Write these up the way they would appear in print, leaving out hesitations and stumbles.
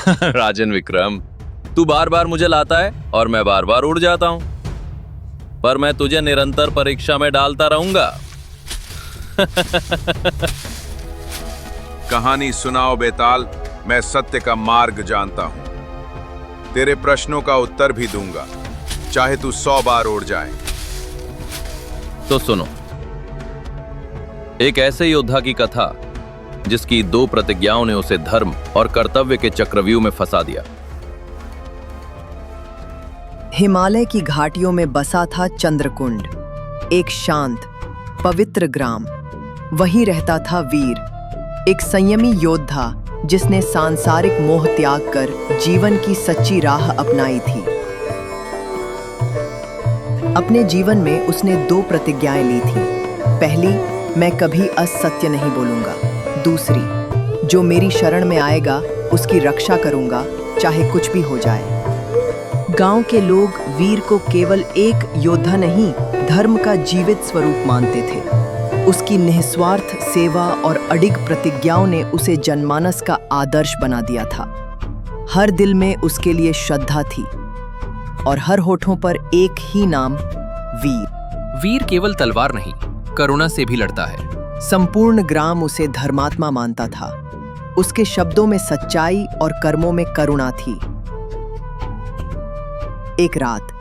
राजन विक्रम, तू बार बार मुझे लाता है और मैं बार बार उड़ जाता हूं, पर मैं तुझे निरंतर परीक्षा में डालता रहूंगा। कहानी सुनाओ बेताल, मैं सत्य का मार्ग जानता हूं। तेरे प्रश्नों का उत्तर भी दूंगा, चाहे तू 100 बार उड़ जाए। तो सुनो, एक ऐसे योद्धा की कथा जिसकी 2 प्रतिज्ञाओं ने उसे धर्म और कर्तव्य के चक्रव्यूह में फंसा दिया। हिमालय की घाटियों में बसा था चंद्रकुंड, एक शांत पवित्र ग्राम। वहीं रहता था वीर, एक संयमी योद्धा जिसने सांसारिक मोह त्याग कर जीवन की सच्ची राह अपनाई थी। अपने जीवन में उसने 2 प्रतिज्ञाएं ली थी। पहली, मैं कभी असत्य नहीं बोलूंगा। दूसरी, जो मेरी शरण में आएगा उसकी रक्षा करूंगा, चाहे कुछ भी हो जाए। गांव के लोग वीर को केवल एक योद्धा नहीं, धर्म का जीवित स्वरूप मानते थे। उसकी निस्वार्थ सेवा और अडिग प्रतिज्ञाओं ने उसे जनमानस का आदर्श बना दिया था। हर दिल में उसके लिए श्रद्धा थी और हर होठों पर एक ही नाम, वीर। वीर केवल तलवार नहीं, करुणा से भी लड़ता है। संपूर्ण ग्राम उसे धर्मात्मा मानता था। उसके शब्दों में सच्चाई और कर्मों में करुणा थी। एक रात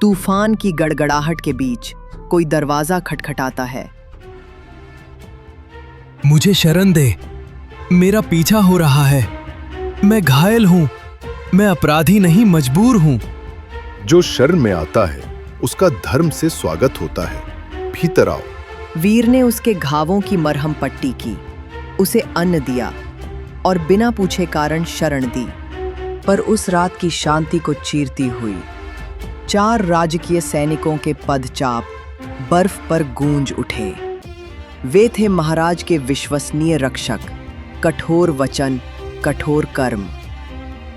तूफान की गड़गड़ाहट के बीच कोई दरवाजा खटखटाता है। मुझे शरण दे, मेरा पीछा हो रहा है। मैं घायल हूं, मैं अपराधी नहीं, मजबूर हूं। जो शरण में आता है उसका धर्म से स्वागत होता है, भीतर आओ। वीर ने उसके घावों की मरहम पट्टी की, उसे अन्न दिया और बिना पूछे कारण शरण दी। पर उस रात की शांति को चीरती हुई 4 राजकीय सैनिकों के पदचाप बर्फ पर गूंज उठे। वे थे महाराज के विश्वसनीय रक्षक, कठोर वचन, कठोर कर्म।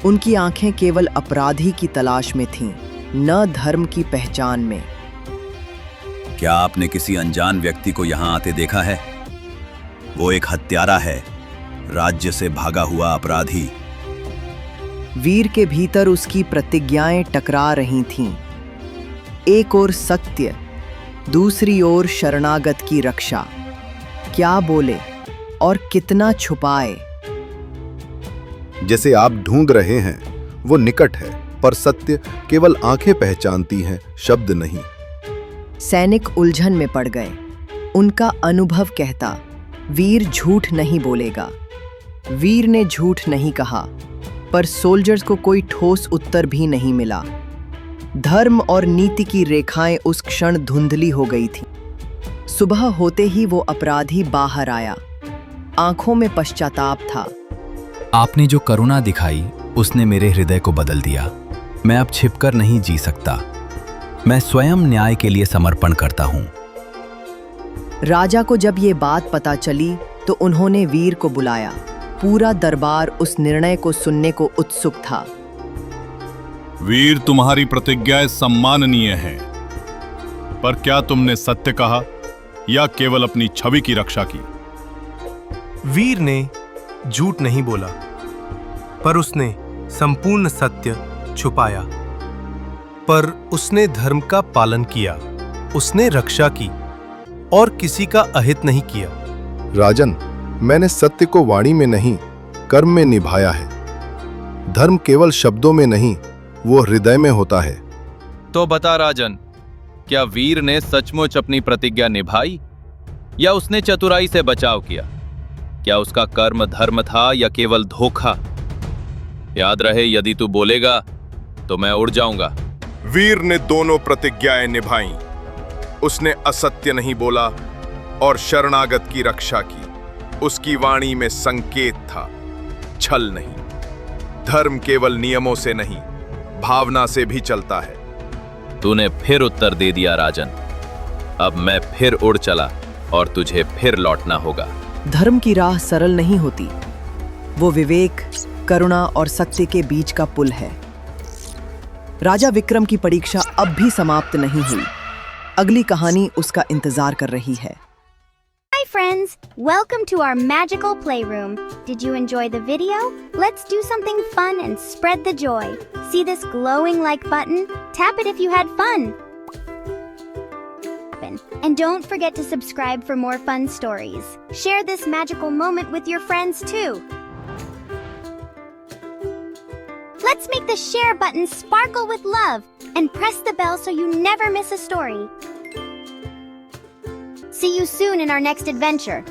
उनकी आंखें केवल अपराधी की तलाश में थीं, न धर्म की पहचान में। क्या आपने किसी अनजान व्यक्ति को यहां आते देखा है? वो एक हत्यारा है, राज्य से भागा हुआ अपराधी। वीर के भीतर उसकी प्रतिज्ञाएं टकरा रही थीं। एक ओर सत्य, दूसरी ओर शरणागत की रक्षा। क्या बोले और कितना छुपाए? जैसे आप ढूंढ रहे हैं वो निकट है, पर सत्य केवल आंखें पहचानती हैं, शब्द नहीं। सैनिक उलझन में पड़ गए। उनका अनुभव कहता, वीर झूठ नहीं बोलेगा। वीर ने झूठ नहीं कहा, पर सोल्जर्स को कोई ठोस उत्तर भी नहीं मिला। धर्म और नीति की रेखाएं उस क्षण धुंधली हो गई थी। सुबह होते ही वो अपराधी बाहर आया। आंखों में पश्चाताप था। आपने जो करुणा दिखाई उसने मेरे हृदय को बदल दिया। मैं अब छिपकर नहीं जी सकता। मैं स्वयं न्याय के लिए समर्पण करता हूं। राजा को जब ये बात पता चली तो उन्होंने वीर को बुलाया। पूरा दरबार उस निर्णय को सुनने को उत्सुक था। वीर, तुम्हारी प्रतिज्ञाएं सम्माननीय हैं, पर क्या तुमने सत्य कहा या केवल अपनी छवि की रक्षा की? वीर ने झूठ नहीं बोला, पर उसने संपूर्ण सत्य छुपाया। पर उसने धर्म का पालन किया, उसने रक्षा की और किसी का अहित नहीं किया। राजन, मैंने सत्य को वाणी में नहीं, कर्म में निभाया है। धर्म केवल शब्दों में नहीं, वो हृदय में होता है। तो बता राजन, क्या वीर ने सचमुच अपनी प्रतिज्ञा निभाई या उसने चतुराई से बचाव किया? क्या उसका कर्म धर्म था या केवल धोखा? याद रहे, यदि तू बोलेगा तो मैं उड़ जाऊंगा। वीर ने दोनों प्रतिज्ञाएं निभाई। उसने असत्य नहीं बोला और शरणागत की रक्षा की। उसकी वाणी में संकेत था, छल नहीं। धर्म केवल नियमों से नहीं, भावना से भी चलता है। तूने फिर उत्तर दे दिया राजन। अब मैं फिर उड़ चला और तुझे फिर लौटना होगा। धर्म की राह सरल नहीं होती। वो विवेक, करुणा और सत्य के बीच का पुल है। राजा विक्रम की परीक्षा अब भी समाप्त नहीं हुई। अगली कहानी उसका इंतजार कर रही है। friends! Welcome to our magical playroom. Did you enjoy the video? Let's do something fun and spread the joy. See this glowing like button? Tap it if you had fun. And don't forget to subscribe for more fun stories. Share this magical moment with your friends too. Let's make the share button sparkle with love and press the bell so you never miss a story. See you soon in our next adventure.